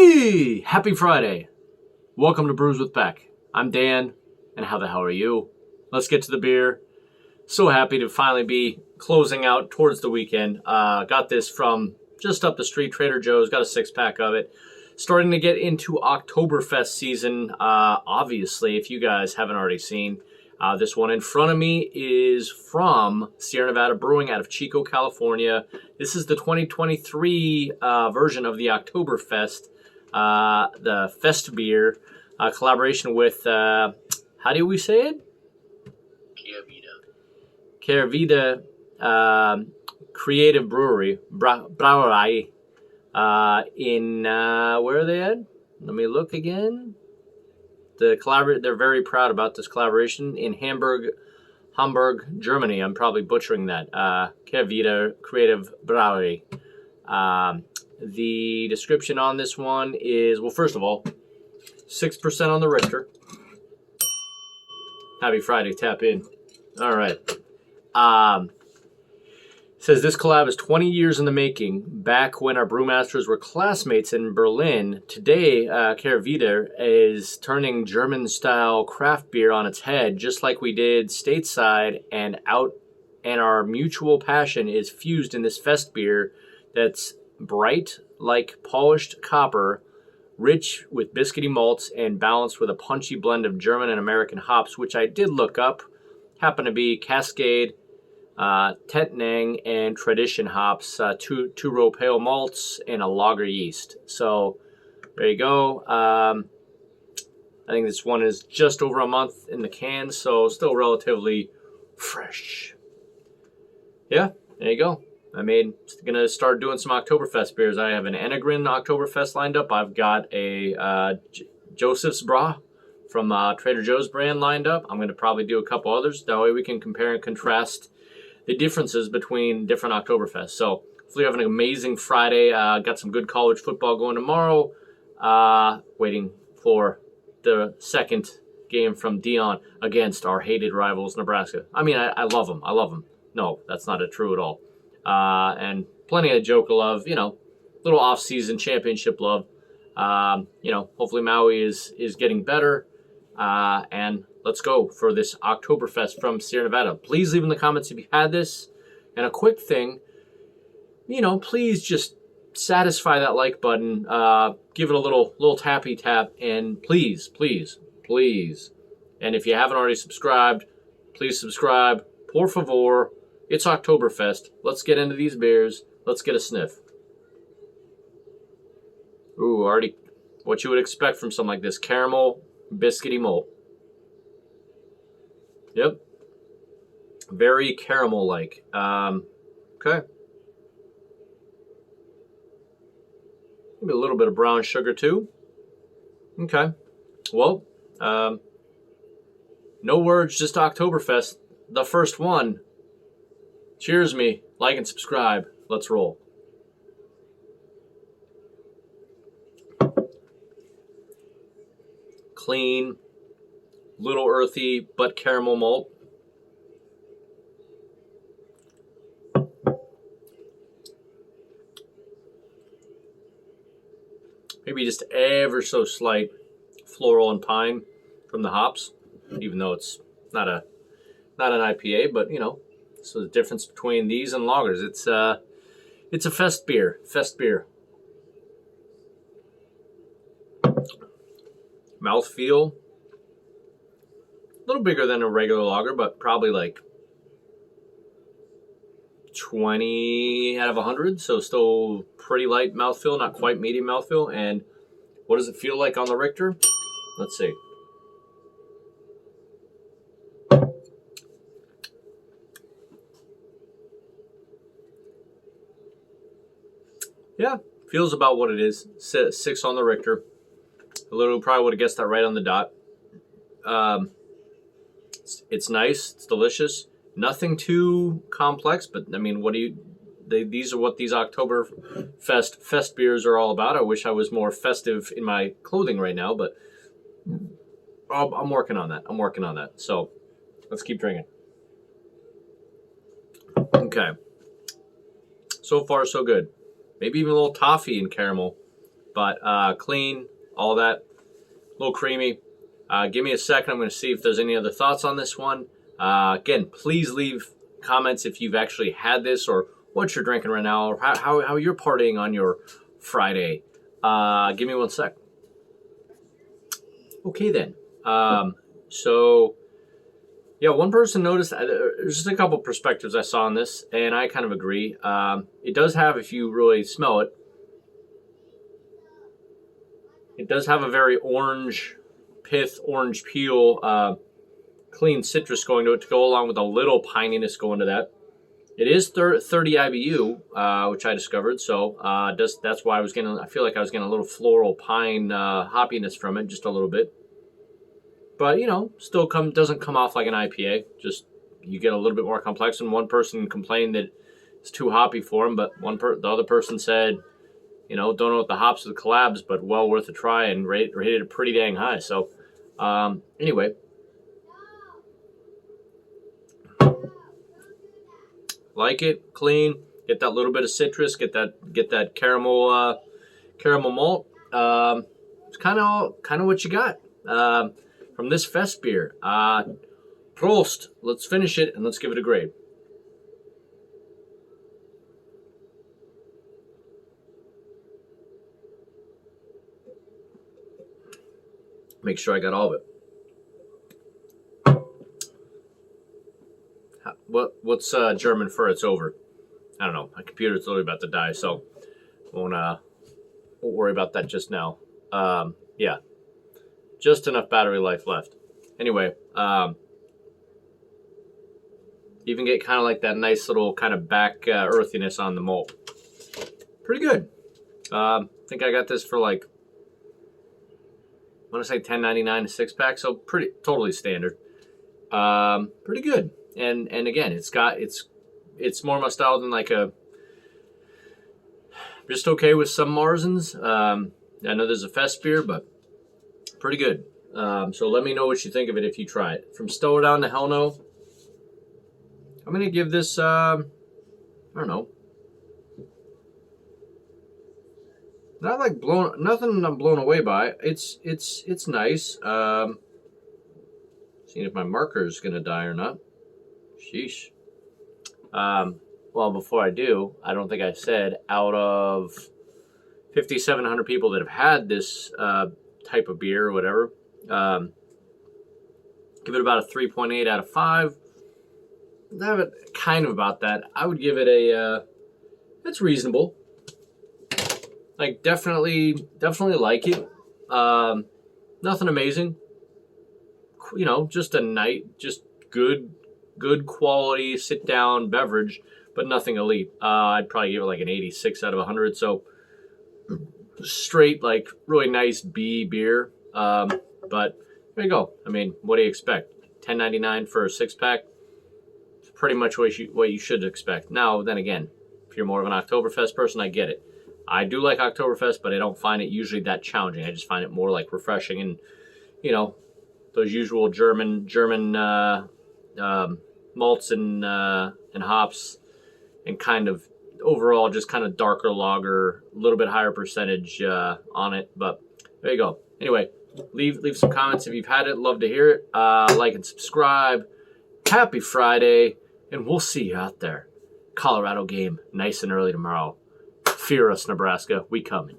Hey! Happy Friday. Welcome to Brews with Beck. I'm Dan, and how the hell are you? Let's get to the beer. So happy to finally be closing out towards the weekend. Got this from just up the street, Trader Joe's. Got a 6-pack of it. Starting to get into Oktoberfest season, obviously, if you guys haven't already seen. This one in front of me is from Sierra Nevada Brewing out of Chico, California. This is the 2023 version of the Oktoberfest, the Festbier, collaboration with, how do we say it? Caravita Creative Brewery, Brauerei, in, where are they at? Let me look again. They're very proud about this collaboration in Hamburg, Germany. I'm probably butchering that. Caravita Creative Brewery. The description on this one is, well, first of all, 6% on the Richter. Happy Friday, tap in. All right. Says this collab is 20 years in the making. Back when our brewmasters were classmates in Berlin, today Caravita is turning German-style craft beer on its head, just like we did stateside, and our mutual passion is fused in this fest beer that's bright like polished copper, rich with biscuity malts, and balanced with a punchy blend of German and American hops, which I did look up. Happen to be Cascade, Tettnang, and Tradition hops, two-row pale malts, and a lager yeast. So there you go. I think this one is just over a month in the can, so still relatively fresh. Yeah, there you go. Gonna start doing some Oktoberfest beers. I have an Enegren Oktoberfest lined up. I've got a Joseph's Bra from Trader Joe's brand lined up. I'm gonna probably do a couple others. That way we can compare and contrast the differences between different Oktoberfest. So hopefully you're having an amazing Friday. Got some good college football going tomorrow. Waiting for the second game from Dion against our hated rivals, Nebraska. I mean, I love them. I love them. No, that's not true at all. And plenty of joke love, little off-season championship love. Hopefully Maui is getting better. And let's go for this Oktoberfest from Sierra Nevada. Please leave in the comments if you had this. And a quick thing, please just satisfy that like button. Give it a little tappy tap. And please, please, please. And if you haven't already subscribed, please subscribe. Por favor. It's Oktoberfest. Let's get into these beers. Let's get a sniff. Ooh, already what you would expect from something like this. Caramel, biscuity malt. Yep. Very caramel-like. Okay. Maybe a little bit of brown sugar, too. Okay. Well, no words, just Oktoberfest. The first one. Cheers me. Like and subscribe. Let's roll. Clean, little earthy, but caramel malt. Maybe just ever so slight floral and pine from the hops, even though it's not an IPA, but so the difference between these and lagers, it's a fest beer. Mouthfeel, a little bigger than a regular lager, but probably like 20 out of 100, so still pretty light mouthfeel, not quite medium mouthfeel. And what does it feel like on the Richter? Let's see. Yeah, feels about what it is. 6 on the Richter. I literally probably would have guessed that right on the dot. It's nice. It's delicious. Nothing too complex, but I mean, these are what these Oktoberfest beers are all about. I wish I was more festive in my clothing right now, but I'm working on that. So let's keep drinking. Okay. So far, so good. Maybe even a little toffee and caramel but clean, all that, a little creamy. Give me a second. I'm going to see if there's any other thoughts on this one. Again, please leave comments if you've actually had this or what you're drinking right now or how you're partying on your Friday. Give me one sec. Okay, then. So, yeah, one person noticed, there's just a couple perspectives I saw on this, and I kind of agree. It does have, if you really smell it, it does have a very orange pith, orange peel, clean citrus going to it to go along with a little pininess going to that. It is 30 IBU, which I discovered, so that's why I feel like I was getting a little floral pine hoppiness from it, just a little bit. But, still doesn't come off like an IPA. Just, you get a little bit more complex. And one person complained that it's too hoppy for him, but the other person said, don't know what the hops of the collabs, but well worth a try and rated it pretty dang high. So, anyway. Like it, clean, get that little bit of citrus, get that caramel malt. It's kind of what you got. From this Festbier. Prost. Let's finish it and let's give it a grade. Make sure I got all of it. What's German for it's over? I don't know. My computer's literally about to die, so won't worry about that just now. Yeah. Just enough battery life left. Anyway, even get kind of like that nice little kind of back earthiness on the malt. Pretty good. I think I got this for like, I want to say $10.99 a 6-pack, so totally standard. Pretty good. And again, it's more my style than like just okay with some Marzens. I know there's a Festbier, but pretty good. So let me know what you think of it if you try it. From Stower Down to Hell No, I'm going to give this, I don't know. Not like nothing I'm blown away by. It's nice. Seeing if my marker is going to die or not. Sheesh. Well, before I do, I don't think I said, out of 5,700 people that have had this type of beer or whatever, give it about a 3.8 out of 5. I have it kind of about that. I would give it it's reasonable. Like, definitely like it. Nothing amazing. Just just good quality sit-down beverage, but nothing elite. I'd probably give it like an 86 out of 100. So straight, like, really nice B beer. But there you go. I mean, what do you expect? $10.99 for a 6-pack. It's pretty much what you should expect. Now, then again, if you're more of an Oktoberfest person, I get it. I do like Oktoberfest, but I don't find it usually that challenging. I just find it more like refreshing and, those usual German malts and hops, and kind of overall just kind of darker lager, a little bit higher percentage on it. But there you go. Anyway, leave some comments if you've had it. Love to hear it. Like and subscribe. Happy Friday, and we'll see you out there. Colorado game nice and early tomorrow. Fear us, Nebraska. We coming.